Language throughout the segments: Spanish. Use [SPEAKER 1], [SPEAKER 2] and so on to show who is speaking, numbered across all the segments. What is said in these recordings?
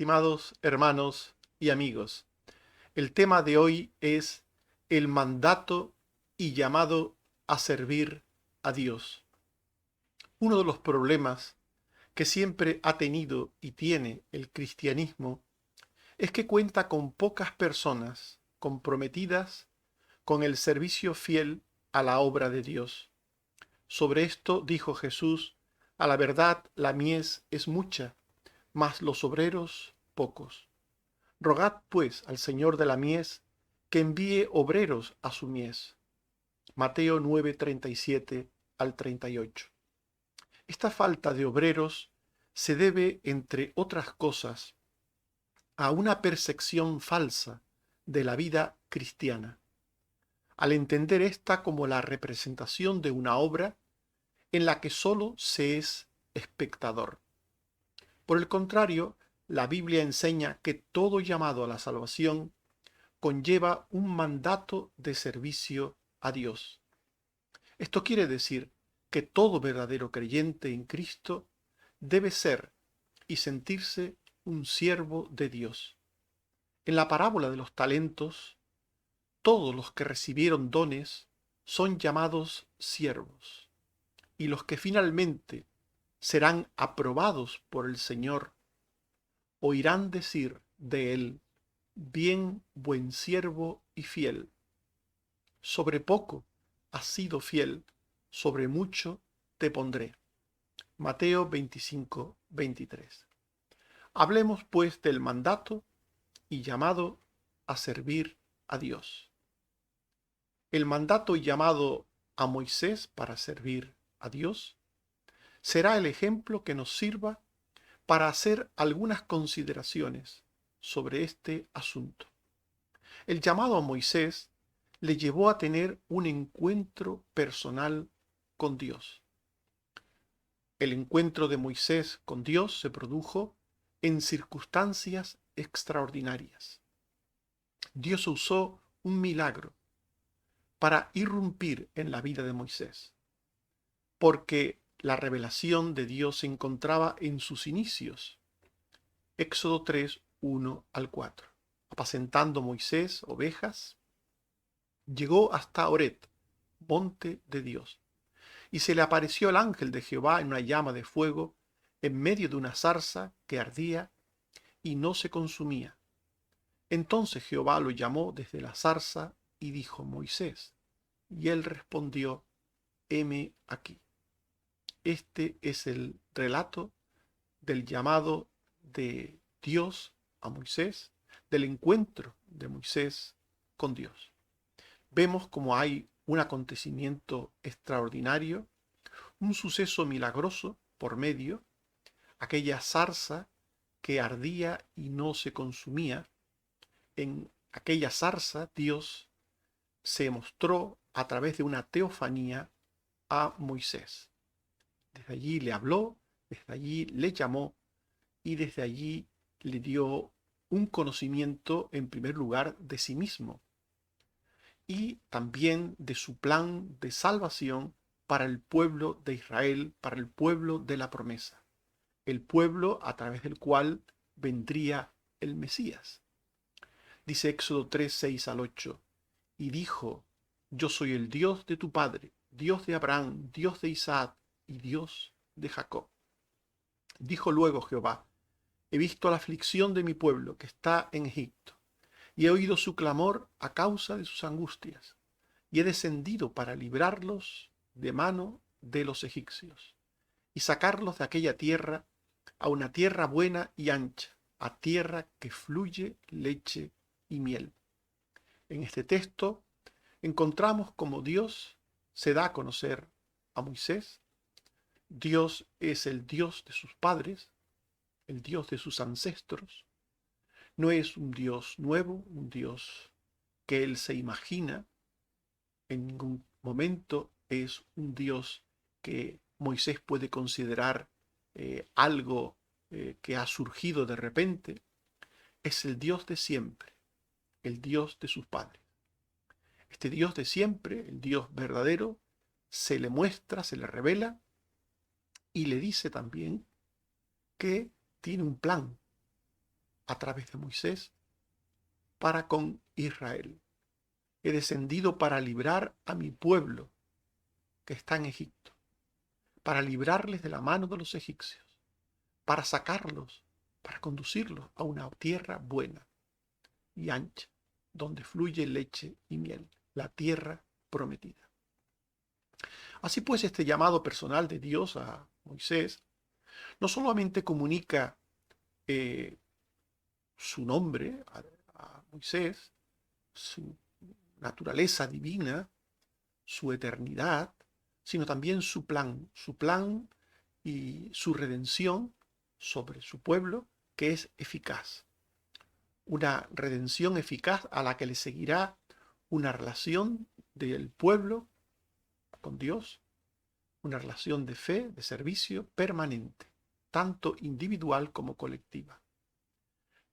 [SPEAKER 1] estimados hermanos y amigos. El tema de hoy es el mandato y llamado a servir a Dios. Uno de los problemas que siempre ha tenido y tiene el cristianismo es que cuenta con pocas personas comprometidas con el servicio fiel a la obra de Dios. Sobre esto dijo Jesús: a la verdad la mies es mucha, mas los obreros pocos. Rogad pues al Señor de la mies que envíe obreros a su mies. Mateo 9:37 al 38. Esta falta de obreros se debe, entre otras cosas, a una percepción falsa de la vida cristiana, al entender esta como la representación de una obra en la que sólo se es espectador. Por el contrario, la Biblia enseña que todo llamado a la salvación conlleva un mandato de servicio a Dios. Esto quiere decir que todo verdadero creyente en Cristo debe ser y sentirse un siervo de Dios. En la parábola de los talentos, todos los que recibieron dones son llamados siervos, y los que finalmente serán aprobados por el Señor oirán decir de él: bien, buen siervo y fiel. Sobre poco has sido fiel, sobre mucho te pondré. Mateo 25:23. Hablemos pues del mandato y llamado a servir a Dios. El mandato y llamado a Moisés para servir a Dios será el ejemplo que nos sirva para hacer algunas consideraciones sobre este asunto. El llamado a Moisés le llevó a tener un encuentro personal con Dios. El encuentro de Moisés con Dios se produjo en circunstancias extraordinarias. Dios usó un milagro para irrumpir en la vida de Moisés, porque la revelación de Dios se encontraba en sus inicios. Éxodo 3, 1 al 4. Apacentando Moisés ovejas, llegó hasta Horet, monte de Dios, y se le apareció el ángel de Jehová en una llama de fuego en medio de una zarza que ardía y no se consumía. Entonces Jehová lo llamó desde la zarza y dijo: Moisés. Y él respondió: heme aquí. Este es el relato del llamado de Dios a Moisés, del encuentro de Moisés con Dios. Vemos como hay un acontecimiento extraordinario, un suceso milagroso por medio, aquella zarza que ardía y no se consumía. En aquella zarza Dios se mostró a través de una teofanía a Moisés. Desde allí le habló, desde allí le llamó y desde allí le dio un conocimiento, en primer lugar, de sí mismo y también de su plan de salvación para el pueblo de Israel, para el pueblo de la promesa, el pueblo a través del cual vendría el Mesías. Dice Éxodo 3, 6 al 8, y dijo: yo soy el Dios de tu padre, Dios de Abraham, Dios de Isaac y Dios de Jacob. Dijo luego Jehová: he visto la aflicción de mi pueblo que está en Egipto, y he oído su clamor a causa de sus angustias, y he descendido para librarlos de mano de los egipcios, y sacarlos de aquella tierra a una tierra buena y ancha, a tierra que fluye leche y miel. En este texto encontramos cómo Dios se da a conocer a Moisés. Dios es el Dios de sus padres, el Dios de sus ancestros. No es un Dios nuevo, un Dios que él se imagina. En ningún momento es un Dios que Moisés puede considerar algo que ha surgido de repente. Es el Dios de siempre, el Dios de sus padres. Este Dios de siempre, el Dios verdadero, se le muestra, se le revela y le dice también que tiene un plan. a través de Moisés para con Israel. He descendido para librar a mi pueblo que está en Egipto, para librarles de la mano de los egipcios, para sacarlos, para conducirlos a una tierra buena y ancha, donde fluye leche y miel, la tierra prometida. Así pues, este llamado personal de Dios a Moisés no solamente comunica eh, su nombre a Moisés, su naturaleza divina, su eternidad, sino también su plan y su redención sobre su pueblo, que es eficaz. Una redención eficaz a la que le seguirá una relación del pueblo con Dios, una relación de fe, de servicio permanente, tanto individual como colectiva.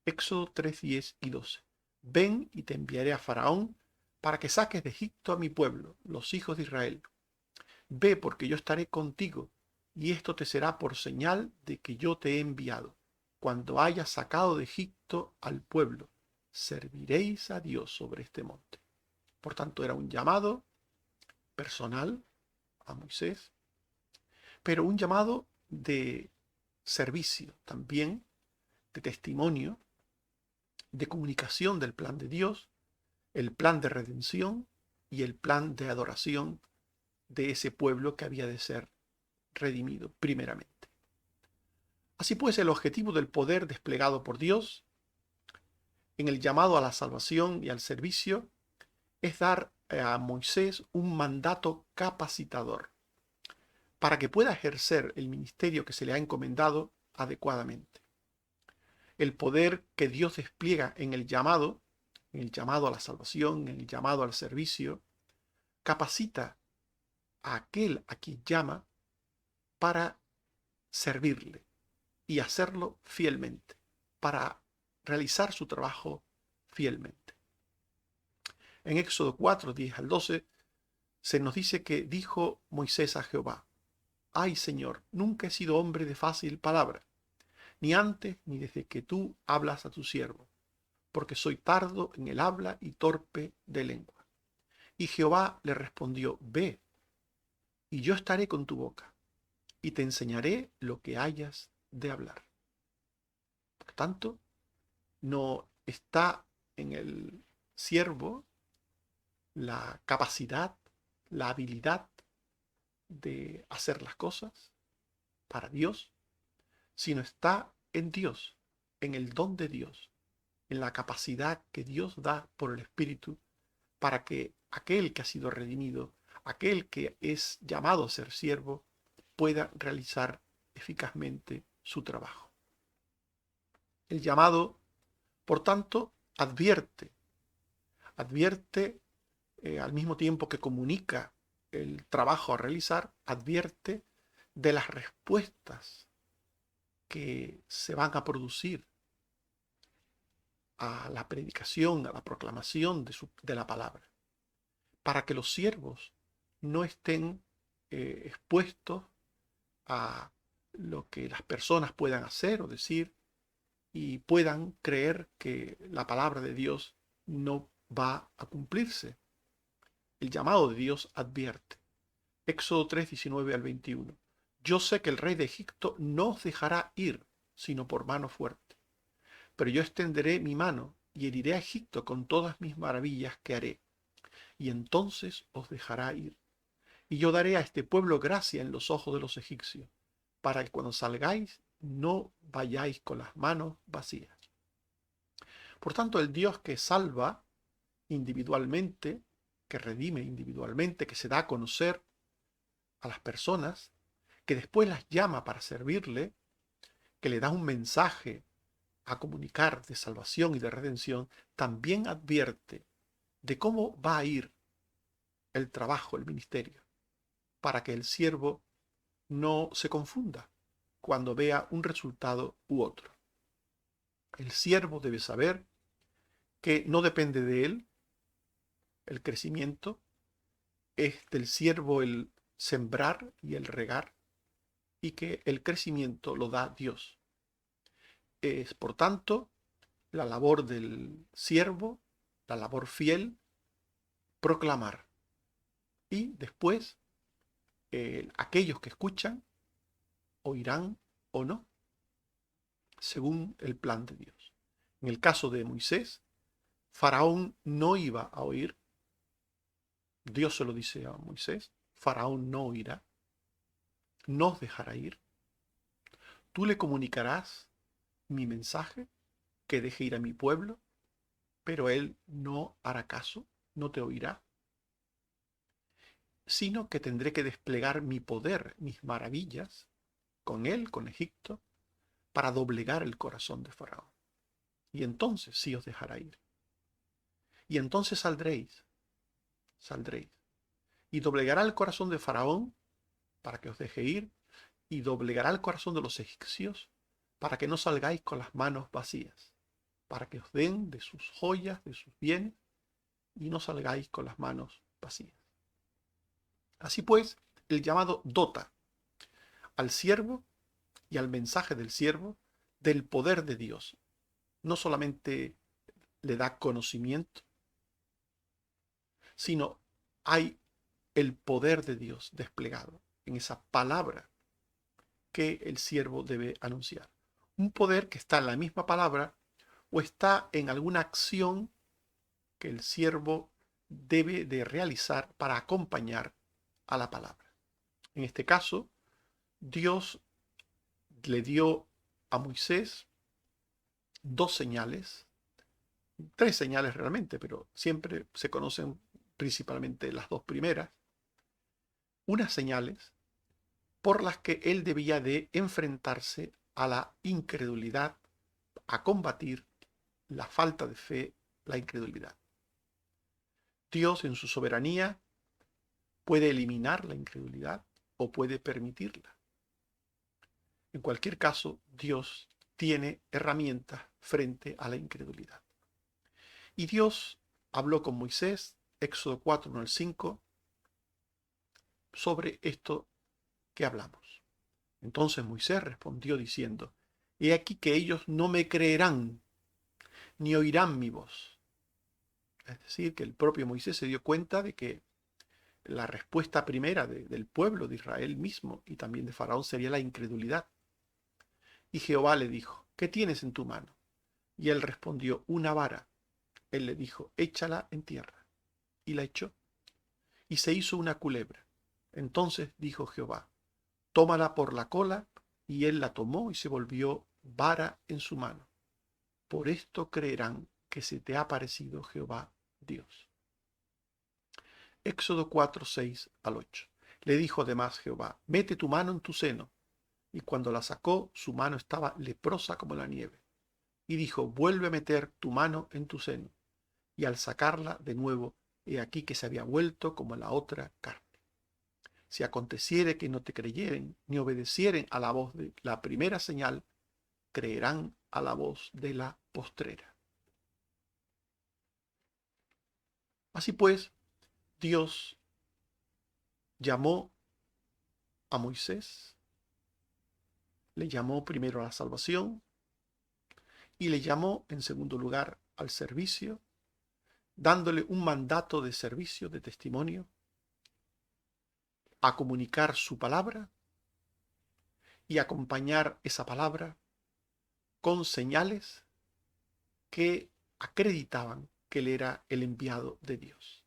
[SPEAKER 1] Éxodo 3, 10 y 12. Ven y te enviaré a Faraón para que saques de Egipto a mi pueblo, los hijos de Israel. Ve porque yo estaré contigo, y esto te será por señal de que yo te he enviado. Cuando hayas sacado de Egipto al pueblo, serviréis a Dios sobre este monte. Por tanto, era un llamado personal a Moisés, pero un llamado de servicio también, de testimonio, de comunicación del plan de Dios, el plan de redención y el plan de adoración de ese pueblo que había de ser redimido primeramente. Así pues, el objetivo del poder desplegado por Dios en el llamado a la salvación y al servicio es dar a Moisés un mandato capacitador para que pueda ejercer el ministerio que se le ha encomendado adecuadamente. El poder que Dios despliega en el llamado a la salvación, en el llamado al servicio, capacita a aquel a quien llama para servirle y hacerlo fielmente, para realizar su trabajo fielmente. En Éxodo 4, 10 al 12, se nos dice que dijo Moisés a Jehová: Ay, Señor, nunca he sido hombre de fácil palabra, ni antes ni desde que tú hablas a tu siervo, porque soy tardo en el habla y torpe de lengua. Y Jehová le respondió: Ve, y yo estaré con tu boca, y te enseñaré lo que hayas de hablar. Por tanto, no está en el siervo la capacidad, la habilidad de hacer las cosas para Dios, sino está en Dios, en el don de Dios, en la capacidad que Dios da por el Espíritu para que aquel que ha sido redimido, aquel que es llamado a ser siervo, pueda realizar eficazmente su trabajo. El llamado, por tanto, advierte al mismo tiempo que comunica el trabajo a realizar, advierte de las respuestas que se van a producir a la predicación, a la proclamación de la palabra, para que los siervos no estén expuestos a lo que las personas puedan hacer o decir y puedan creer que la palabra de Dios no va a cumplirse. El llamado de Dios advierte. Éxodo 3, 19 al 21. Yo sé que el rey de Egipto no os dejará ir, sino por mano fuerte. Pero yo extenderé mi mano y heriré a Egipto con todas mis maravillas que haré, y entonces os dejará ir. Y yo daré a este pueblo gracia en los ojos de los egipcios, para que cuando salgáis no vayáis con las manos vacías. Por tanto, el Dios que salva individualmente, que redime individualmente, que se da a conocer a las personas, que después las llama para servirle, que le da un mensaje a comunicar de salvación y de redención, también advierte de cómo va a ir el trabajo, el ministerio, para que el siervo no se confunda cuando vea un resultado u otro. El siervo debe saber que no depende de él el crecimiento, es del siervo el sembrar y el regar, y que el crecimiento lo da Dios. Es, por tanto, la labor del siervo, la labor fiel, proclamar. Y después aquellos que escuchan oirán o no, según el plan de Dios. En el caso de Moisés, Faraón no iba a oír. Dios se lo dice a Moisés, Faraón no oirá, no os dejará ir. Tú le comunicarás mi mensaje, que deje ir a mi pueblo, pero él no hará caso, no te oirá, sino que tendré que desplegar mi poder, mis maravillas, con él, con Egipto, para doblegar el corazón de Faraón. Y entonces sí os dejará ir. Y entonces saldréis, y doblegará el corazón de Faraón para que os deje ir, y doblegará el corazón de los egipcios para que no salgáis con las manos vacías, para que os den de sus joyas, de sus bienes, y no salgáis con las manos vacías. Así pues, el llamado dota al siervo y al mensaje del siervo del poder de Dios. No solamente le da conocimiento, sino hay el poder de Dios desplegado en esa palabra que el siervo debe anunciar. Un poder que está en la misma palabra o está en alguna acción que el siervo debe de realizar para acompañar a la palabra. En este caso, Dios le dio a Moisés dos señales, tres señales realmente, pero siempre se conocen principalmente las dos primeras, unas señales por las que él debía de enfrentarse a la incredulidad, a combatir la falta de fe, la incredulidad. Dios en su soberanía puede eliminar la incredulidad o puede permitirla. En cualquier caso, Dios tiene herramientas frente a la incredulidad. Y Dios habló con Moisés, Éxodo 4, 1 al 5, sobre esto que hablamos. Entonces Moisés respondió diciendo, he aquí que ellos no me creerán, ni oirán mi voz. Es decir, que el propio Moisés se dio cuenta de que la respuesta primera del pueblo de Israel mismo y también de Faraón sería la incredulidad. Y Jehová le dijo, ¿qué tienes en tu mano? Y él respondió, una vara. Él le dijo, échala en tierra. Y la echó. Y se hizo una culebra. Entonces dijo Jehová, tómala por la cola. Y él la tomó y se volvió vara en su mano. Por esto creerán que se te ha parecido Jehová Dios. Éxodo 4, 6 al 8. Le dijo además Jehová, mete tu mano en tu seno. Y cuando la sacó, su mano estaba leprosa como la nieve. Y dijo, vuelve a meter tu mano en tu seno. Y al sacarla de nuevo, he aquí que se había vuelto como la otra carne. Si aconteciere que no te creyeren, ni obedecieren a la voz de la primera señal, creerán a la voz de la postrera. Así pues, Dios llamó a Moisés, le llamó primero a la salvación y le llamó en segundo lugar al servicio, dándole un mandato de servicio, de testimonio, a comunicar su palabra y acompañar esa palabra con señales que acreditaban que él era el enviado de Dios.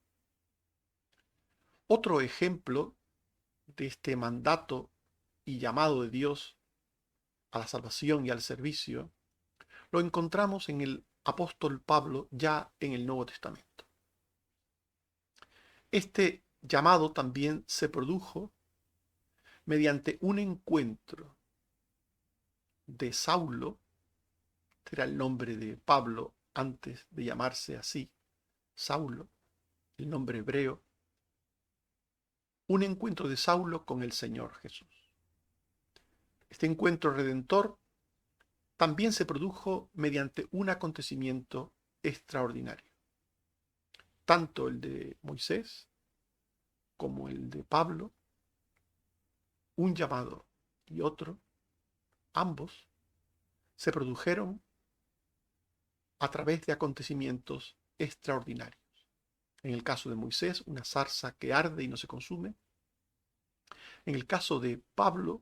[SPEAKER 1] Otro ejemplo de este mandato y llamado de Dios a la salvación y al servicio lo encontramos en el apóstol Pablo ya en el Nuevo Testamento. Este llamado también se produjo mediante un encuentro de Saulo, que era el nombre de Pablo antes de llamarse así, Saulo, el nombre hebreo, un encuentro de Saulo con el Señor Jesús. Este encuentro redentor también se produjo mediante un acontecimiento extraordinario. Tanto el de Moisés como el de Pablo, un llamado y otro, ambos se produjeron a través de acontecimientos extraordinarios. En el caso de Moisés, una zarza que arde y no se consume. En el caso de Pablo,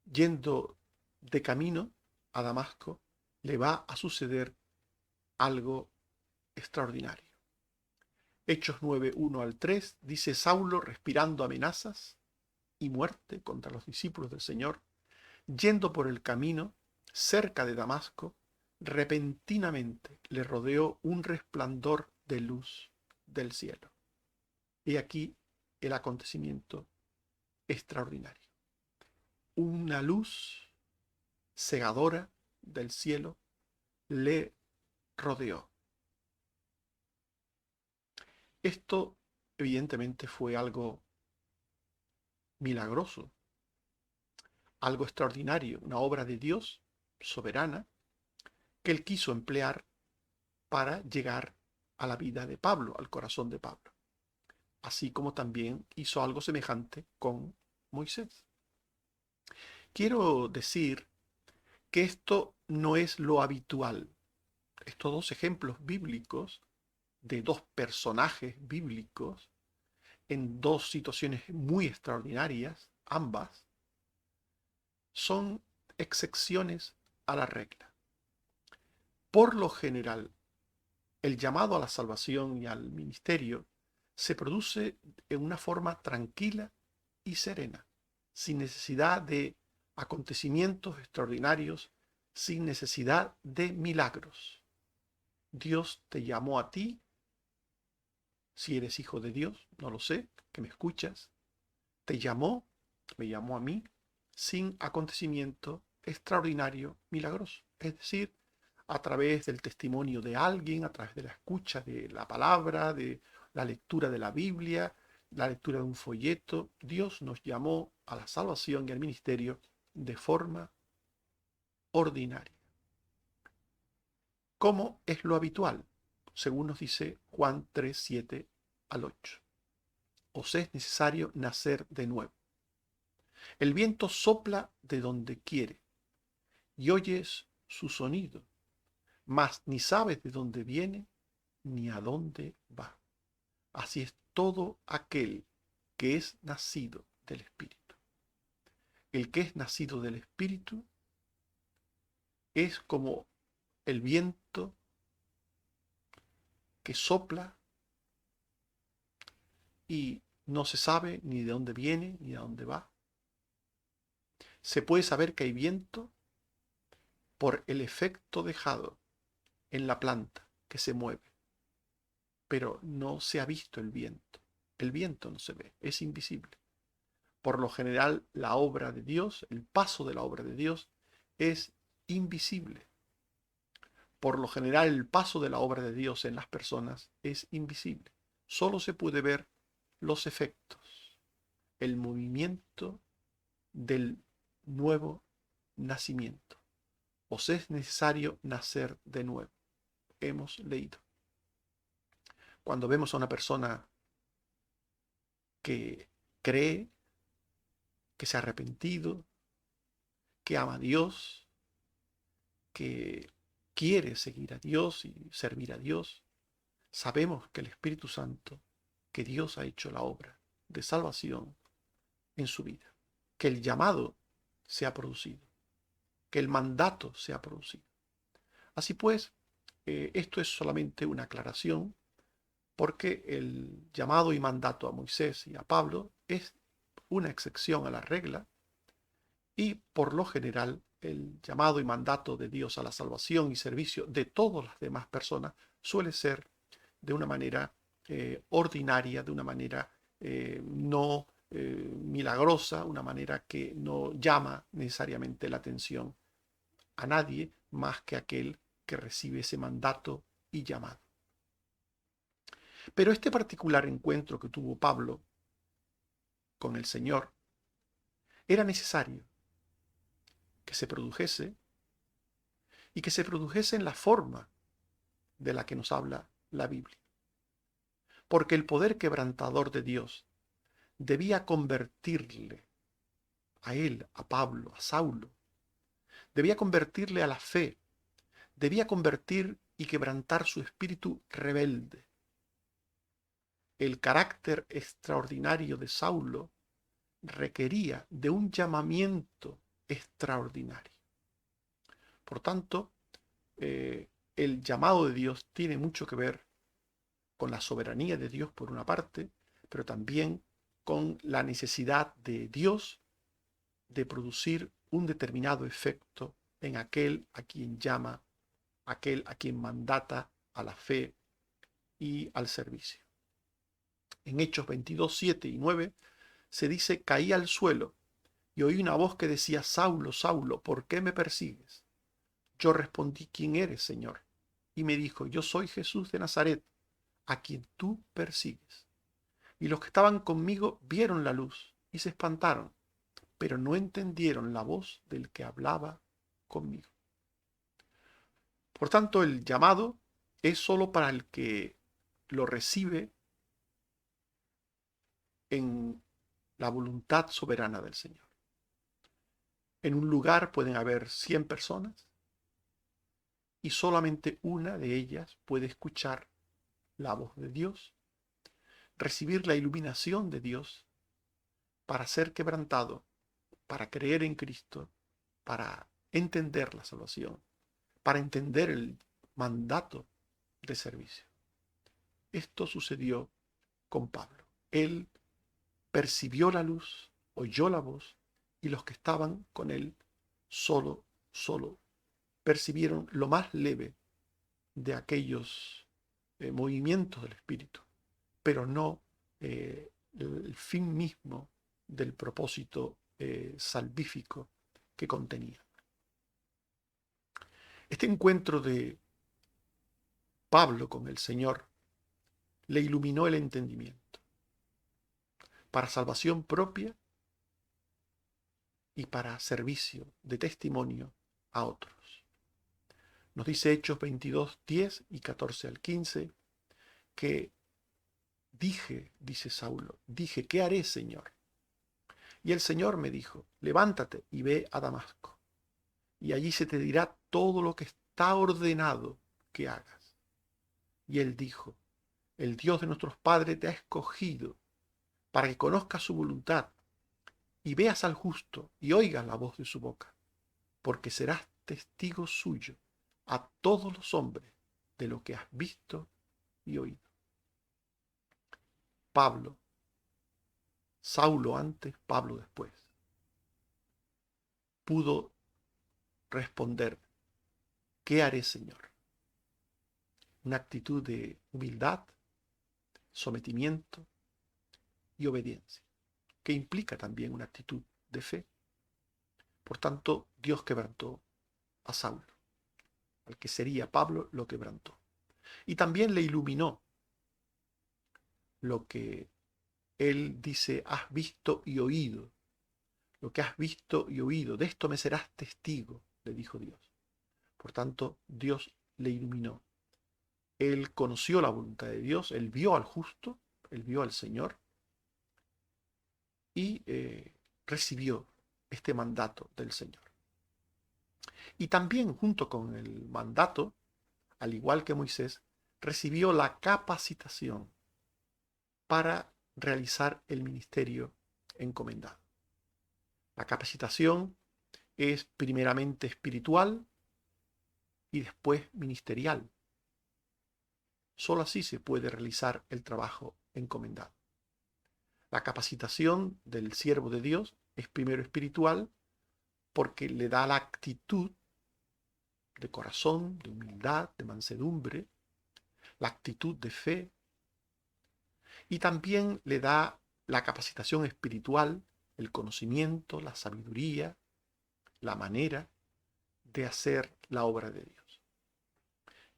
[SPEAKER 1] yendo de camino a Damasco, le va a suceder algo extraordinario. Hechos 9, 1 al 3 dice: Saulo, respirando amenazas y muerte contra los discípulos del Señor, yendo por el camino cerca de Damasco, repentinamente le rodeó un resplandor de luz del cielo. Y aquí el acontecimiento extraordinario. Una luz cegadora del cielo le rodeó. Esto evidentemente fue algo milagroso, algo extraordinario, una obra de Dios soberana que él quiso emplear para llegar a la vida de Pablo, al corazón de Pablo. Así como también hizo algo semejante con Moisés. Quiero decir que esto no es lo habitual. Estos dos ejemplos bíblicos de dos personajes bíblicos en dos situaciones muy extraordinarias, ambas, son excepciones a la regla. Por lo general, el llamado a la salvación y al ministerio se produce en una forma tranquila y serena, sin necesidad de acontecimientos extraordinarios, sin necesidad de milagros. Dios te llamó a ti, si eres hijo de Dios, no lo sé, que me escuchas, te llamó, me llamó a mí, sin acontecimiento extraordinario, milagroso. Es decir, a través del testimonio de alguien, a través de la escucha de la palabra, de la lectura de la Biblia, la lectura de un folleto. Dios nos llamó a la salvación y al ministerio de forma ordinaria. ¿Cómo es lo habitual? Según nos dice Juan 3, 7 al 8. Os es necesario nacer de nuevo. El viento sopla de donde quiere y oyes su sonido, mas ni sabes de dónde viene ni a dónde va. Así es todo aquel que es nacido del Espíritu. El que es nacido del Espíritu es como el viento que sopla y no se sabe ni de dónde viene ni a dónde va. Se puede saber que hay viento por el efecto dejado en la planta que se mueve, pero no se ha visto el viento. El viento no se ve, es invisible. Por lo general, la obra de Dios, el paso de la obra de Dios, es invisible. Por lo general, el paso de la obra de Dios en las personas es invisible. Solo se puede ver los efectos, el movimiento del nuevo nacimiento. Os es necesario nacer de nuevo. Hemos leído. Cuando vemos a una persona que cree, que se ha arrepentido, que ama a Dios, que quiere seguir a Dios y servir a Dios, sabemos que el Espíritu Santo, que Dios ha hecho la obra de salvación en su vida, que el llamado se ha producido, que el mandato se ha producido. Así pues, esto es solamente una aclaración, porque el llamado y mandato a Moisés y a Pablo es una excepción a la regla, y por lo general el llamado y mandato de Dios a la salvación y servicio de todas las demás personas suele ser de una manera ordinaria, de una manera no milagrosa, una manera que no llama necesariamente la atención a nadie más que aquel que recibe ese mandato y llamado. Pero este particular encuentro que tuvo Pablo con el Señor era necesario que se produjese, y que se produjese en la forma de la que nos habla la Biblia. Porque el poder quebrantador de Dios debía convertirle a él, a Pablo, a Saulo, debía convertirle a la fe, debía convertir y quebrantar su espíritu rebelde. El carácter extraordinario de Saulo requería de un llamamiento extraordinario. Por tanto, el llamado de Dios tiene mucho que ver con la soberanía de Dios por una parte, pero también con la necesidad de Dios de producir un determinado efecto en aquel a quien llama, aquel a quien mandata a la fe y al servicio. En Hechos 22, 7 y 9 se dice: caí al suelo y oí una voz que decía: Saulo, Saulo, ¿por qué me persigues? Yo respondí: ¿quién eres, Señor? Y me dijo: yo soy Jesús de Nazaret, a quien tú persigues. Y los que estaban conmigo vieron la luz y se espantaron, pero no entendieron la voz del que hablaba conmigo. Por tanto, el llamado es sólo para el que lo recibe en la voluntad soberana del Señor. En un lugar pueden haber 100 personas y solamente una de ellas puede escuchar la voz de Dios, recibir la iluminación de Dios para ser quebrantado, para creer en Cristo, para entender la salvación, para entender el mandato de servicio. Esto sucedió con Pablo. Él percibió la luz, oyó la voz, y los que estaban con él solo percibieron lo más leve de aquellos movimientos del Espíritu, pero no el fin mismo del propósito salvífico que contenía. Este encuentro de Pablo con el Señor le iluminó el entendimiento para salvación propia y para servicio de testimonio a otros. Nos dice Hechos 22, 10 y 14 al 15, que dice Saulo, dije, ¿qué haré, Señor? Y el Señor me dijo: levántate y ve a Damasco, y allí se te dirá todo lo que está ordenado que hagas. Y él dijo: el Dios de nuestros padres te ha escogido para que conozcas su voluntad y veas al justo y oigas la voz de su boca, porque serás testigo suyo a todos los hombres de lo que has visto y oído. Pablo, Saulo antes, Pablo después, pudo responder: ¿qué haré, Señor? Una actitud de humildad, sometimiento y obediencia, que implica también una actitud de fe. Por tanto, Dios quebrantó a Saulo. Al que sería Pablo lo quebrantó. Y también le iluminó lo que él dice: has visto y oído. Lo que has visto y oído, de esto me serás testigo, le dijo Dios. Por tanto, Dios le iluminó. Él conoció la voluntad de Dios, él vio al justo, él vio al Señor y recibió este mandato del Señor. Y también, junto con el mandato, al igual que Moisés, recibió la capacitación para realizar el ministerio encomendado. La capacitación es primeramente espiritual y después ministerial. Solo así se puede realizar el trabajo encomendado. La capacitación del siervo de Dios es primero espiritual porque le da la actitud de corazón, de humildad, de mansedumbre, la actitud de fe, y también le da la capacitación espiritual, el conocimiento, la sabiduría, la manera de hacer la obra de Dios.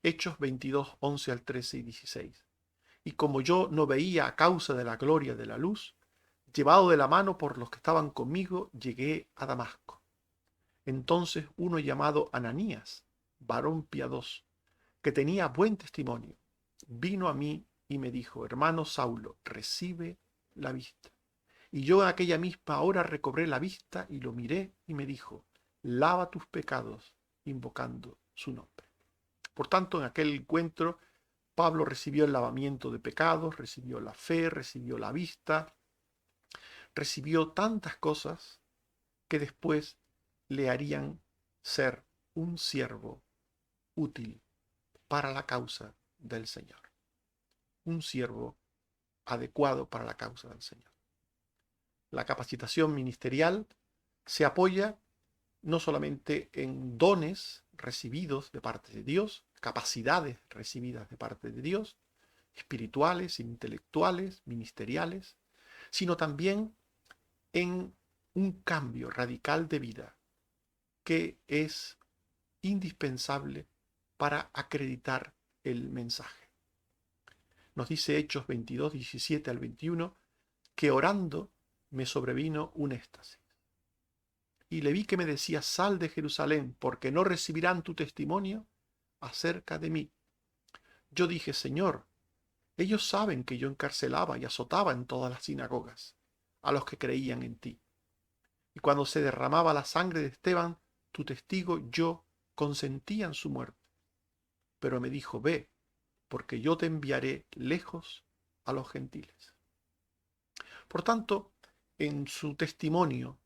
[SPEAKER 1] Hechos 22, 11 al 13 y 16. Y como yo no veía a causa de la gloria de la luz, llevado de la mano por los que estaban conmigo, llegué a Damasco. Entonces uno llamado Ananías, varón piadoso, que tenía buen testimonio, vino a mí y me dijo: hermano Saulo, recibe la vista. Y yo en aquella misma hora recobré la vista y lo miré y me dijo: lava tus pecados invocando su nombre. Por tanto, en aquel encuentro, Pablo recibió el lavamiento de pecados, recibió la fe, recibió la vista, recibió tantas cosas que después le harían ser un siervo útil para la causa del Señor. Un siervo adecuado para la causa del Señor. La capacitación ministerial se apoya no solamente en dones recibidos de parte de Dios, capacidades recibidas de parte de Dios, espirituales, intelectuales, ministeriales, sino también en un cambio radical de vida que es indispensable para acreditar el mensaje. Nos dice Hechos 22, 17 al 21, que orando me sobrevino un éxtasis. Y le vi que me decía, sal de Jerusalén, porque no recibirán tu testimonio acerca de mí. Yo dije, Señor, ellos saben que yo encarcelaba y azotaba en todas las sinagogas a los que creían en ti. Y cuando se derramaba la sangre de Esteban, tu testigo, yo consentía en su muerte. Pero me dijo, ve, porque yo te enviaré lejos a los gentiles. Por tanto, en su testimonio,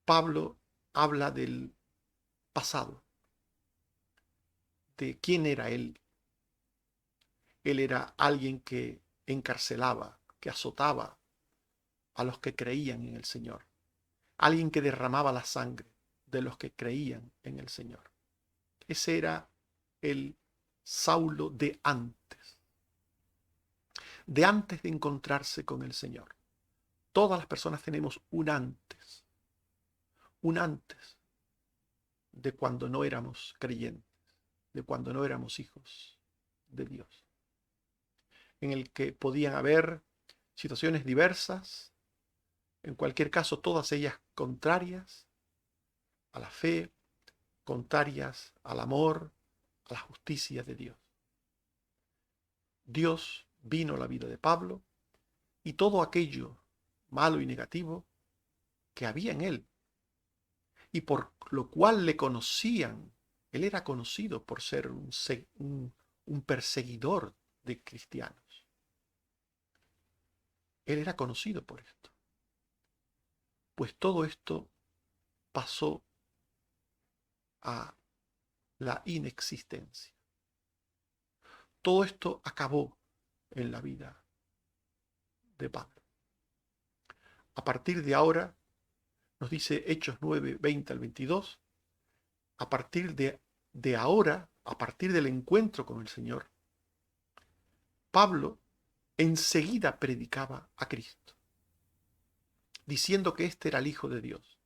[SPEAKER 1] Pablo habla del pasado, de quién era él. Él era alguien que encarcelaba, que azotaba a los que creían en el Señor. Alguien que derramaba la sangre de los que creían en el Señor. Ese era el Saulo de antes de encontrarse con el Señor. Todas las personas tenemos un antes de cuando no éramos creyentes, de cuando no éramos hijos de Dios, en el que podían haber situaciones diversas, en cualquier caso todas ellas contrarias a la fe, contrarias al amor, a la justicia de Dios. Dios vino a la vida de Pablo y todo aquello malo y negativo que había en él, y por lo cual le conocían, él era conocido por ser un perseguidor de cristianos. Él era conocido por esto. Pues todo esto pasó a la inexistencia. Todo esto acabó en la vida de Pablo. A partir de ahora, nos dice Hechos 9, 20 al 22, a partir de ahora, a partir del encuentro con el Señor, Pablo enseguida predicaba a Cristo, diciendo que éste era el Hijo de Dios.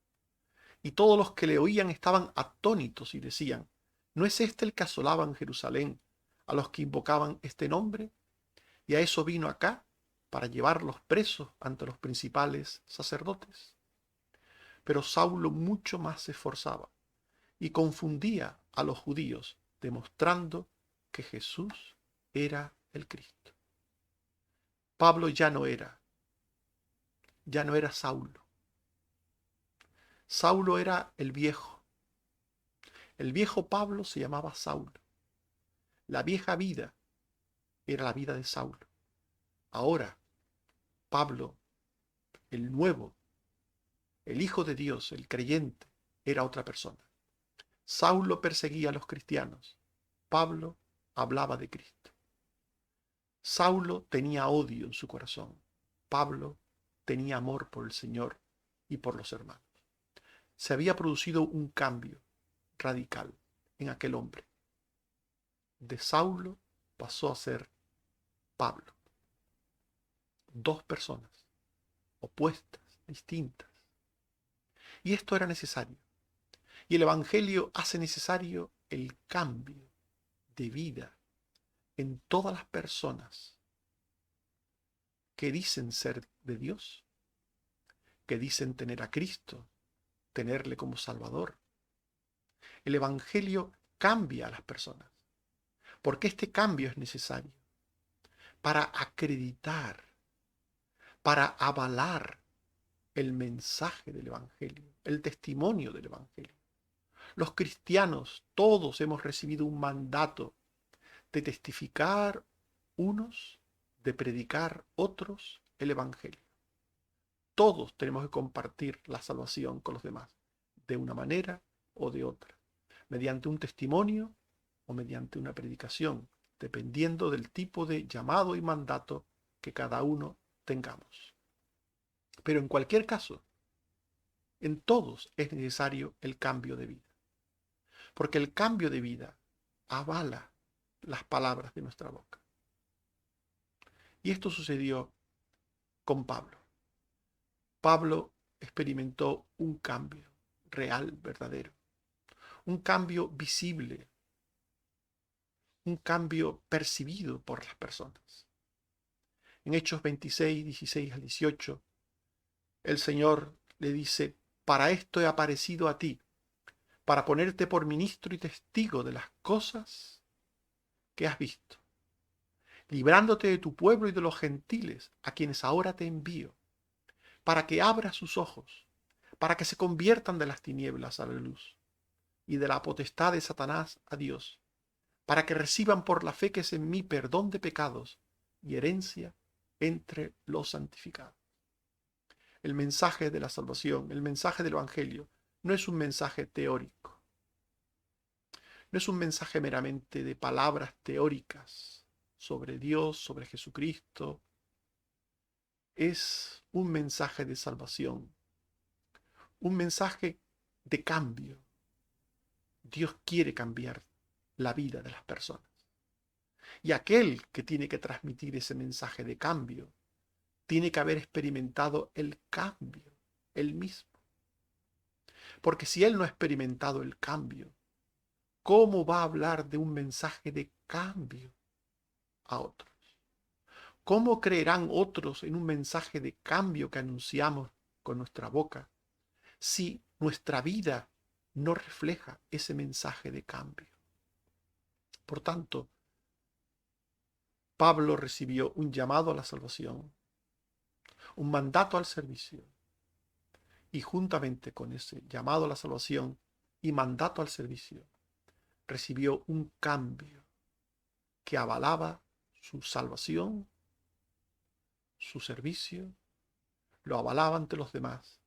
[SPEAKER 1] Y todos los que le oían estaban atónitos y decían, ¿no es este el que asolaba en Jerusalén a los que invocaban este nombre? Y a eso vino acá, para llevarlos presos ante los principales sacerdotes. Pero Saulo mucho más se esforzaba y confundía a los judíos, demostrando que Jesús era el Cristo. Pablo ya no era Saulo. Saulo era el viejo. El viejo Pablo se llamaba Saulo. La vieja vida era la vida de Saulo. Ahora, Pablo, el nuevo, el Hijo de Dios, el creyente, era otra persona. Saulo perseguía a los cristianos. Pablo hablaba de Cristo. Saulo tenía odio en su corazón. Pablo tenía amor por el Señor y por los hermanos. Se había producido un cambio radical en aquel hombre. De Saulo pasó a ser Pablo. Dos personas opuestas, distintas. Y esto era necesario. Y el Evangelio hace necesario el cambio de vida en todas las personas que dicen ser de Dios, que dicen tener a Cristo, tenerle como Salvador. El Evangelio cambia a las personas, porque este cambio es necesario para acreditar, para avalar el mensaje del Evangelio, el testimonio del Evangelio. Los cristianos, todos hemos recibido un mandato de testificar unos, de predicar otros el Evangelio. Todos tenemos que compartir la salvación con los demás, de una manera o de otra, mediante un testimonio o mediante una predicación, dependiendo del tipo de llamado y mandato que cada uno tengamos. Pero en cualquier caso, en todos es necesario el cambio de vida, porque el cambio de vida avala las palabras de nuestra boca. Y esto sucedió con Pablo. Pablo experimentó un cambio real, verdadero, un cambio visible, un cambio percibido por las personas. En Hechos 26, 16 al 18, el Señor le dice: para esto he aparecido a ti, para ponerte por ministro y testigo de las cosas que has visto, librándote de tu pueblo y de los gentiles, a quienes ahora te envío, para que abras sus ojos, para que se conviertan de las tinieblas a la luz, y de la potestad de Satanás a Dios, para que reciban por la fe que es en mí perdón de pecados y herencia entre los santificados. El mensaje de la salvación, el mensaje del Evangelio, no es un mensaje teórico, no es un mensaje meramente de palabras teóricas sobre Dios, sobre Jesucristo. Es un mensaje de salvación, un mensaje de cambio. Dios quiere cambiar la vida de las personas. Y aquel que tiene que transmitir ese mensaje de cambio tiene que haber experimentado el cambio él mismo. Porque si él no ha experimentado el cambio, ¿cómo va a hablar de un mensaje de cambio a otros? ¿Cómo creerán otros en un mensaje de cambio que anunciamos con nuestra boca si nuestra vida no refleja ese mensaje de cambio? Por tanto, Pablo recibió un llamado a la salvación, un mandato al servicio, y juntamente con ese llamado a la salvación y mandato al servicio, recibió un cambio que avalaba su salvación, su servicio, lo avalaba ante los demás,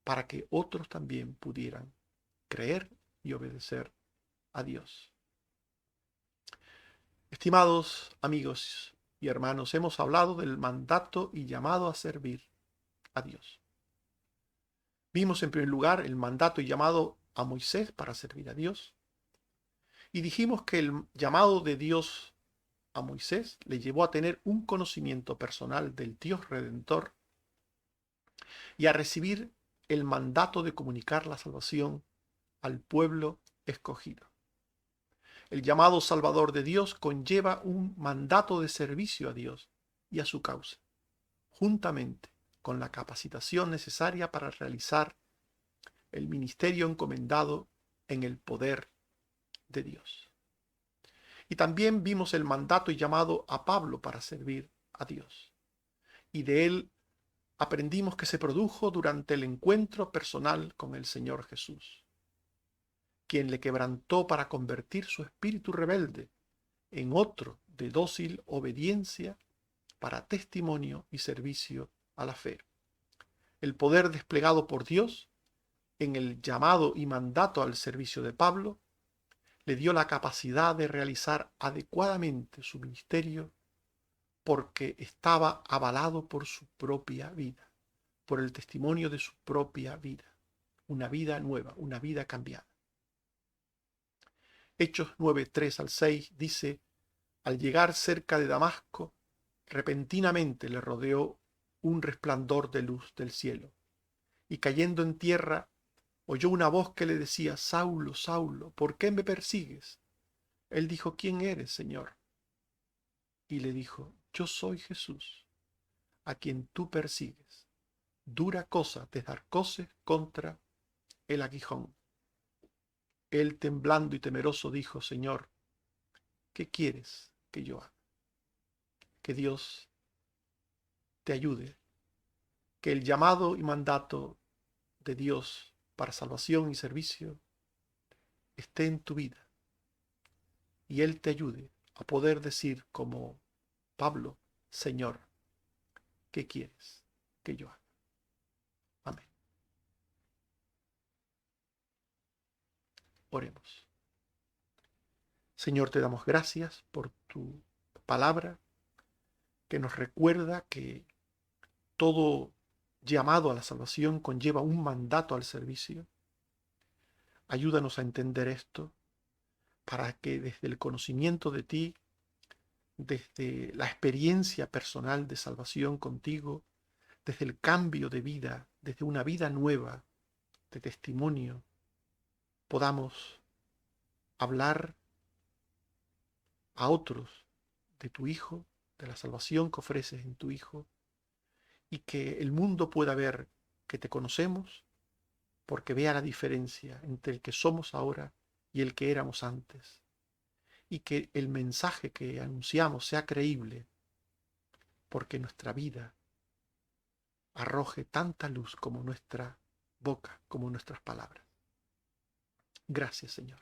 [SPEAKER 1] para que otros también pudieran creer y obedecer a Dios. Estimados amigos y hermanos, hemos hablado del mandato y llamado a servir a Dios. Vimos en primer lugar el mandato y llamado a Moisés para servir a Dios. Y dijimos que el llamado de Dios a Moisés le llevó a tener un conocimiento personal del Dios Redentor y a recibir el mandato de comunicar la salvación al pueblo escogido. El llamado Salvador de Dios conlleva un mandato de servicio a Dios y a su causa, juntamente con la capacitación necesaria para realizar el ministerio encomendado en el poder de Dios. Y también vimos el mandato y llamado a Pablo para servir a Dios. Y de él aprendimos que se produjo durante el encuentro personal con el Señor Jesús, quien le quebrantó para convertir su espíritu rebelde en otro de dócil obediencia para testimonio y servicio a la fe. El poder desplegado por Dios en el llamado y mandato al servicio de Pablo le dio la capacidad de realizar adecuadamente su ministerio porque estaba avalado por su propia vida, por el testimonio de su propia vida, una vida nueva, una vida cambiada. Hechos 9, 3 al 6 dice: al llegar cerca de Damasco, repentinamente le rodeó un resplandor de luz del cielo, y cayendo en tierra, oyó una voz que le decía: Saulo, Saulo, ¿por qué me persigues? Él dijo: ¿quién eres, Señor? Y le dijo: yo soy Jesús, a quien tú persigues. Dura cosa te dar coces contra el aguijón. Él, temblando y temeroso, dijo: Señor, ¿qué quieres que yo haga? Que Dios te ayude, que el llamado y mandato de Dios para salvación y servicio esté en tu vida y Él te ayude a poder decir como Pablo, Señor, ¿qué quieres que yo haga? Amén. Oremos. Señor, te damos gracias por tu palabra que nos recuerda que todo llamado a la salvación conlleva un mandato al servicio. Ayúdanos a entender esto para que desde el conocimiento de ti, desde la experiencia personal de salvación contigo, desde el cambio de vida, desde una vida nueva de testimonio, podamos hablar a otros de tu Hijo, de la salvación que ofreces en tu Hijo, y que el mundo pueda ver que te conocemos, porque vea la diferencia entre el que somos ahora y el que éramos antes, y que el mensaje que anunciamos sea creíble, porque nuestra vida arroje tanta luz como nuestra boca, como nuestras palabras. Gracias, Señor.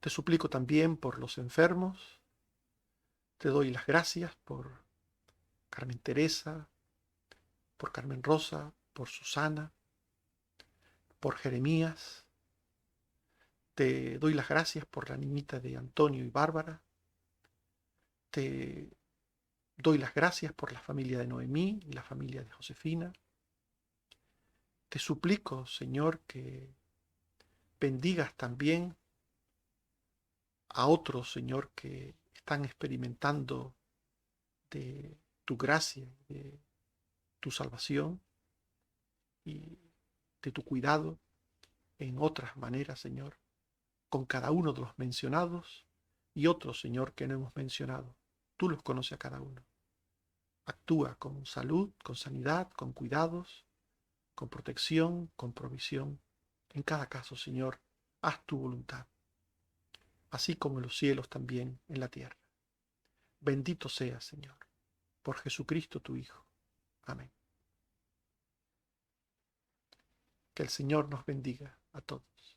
[SPEAKER 1] Te suplico también por los enfermos. Te doy las gracias por Carmen Teresa, por Carmen Rosa, por Susana, por Jeremías. Te doy las gracias por la niñita de Antonio y Bárbara. Te doy las gracias por la familia de Noemí y la familia de Josefina. Te suplico, Señor, que bendigas también a otros, Señor, que están experimentando de tu gracia, de tu salvación y de tu cuidado en otras maneras, Señor, con cada uno de los mencionados y otros, Señor, que no hemos mencionado. Tú los conoces a cada uno. Actúa con salud, con sanidad, con cuidados, con protección, con provisión. En cada caso, Señor, haz tu voluntad, así como en los cielos también en la tierra. Bendito seas, Señor, por Jesucristo tu Hijo. Amén. Que el Señor nos bendiga a todos.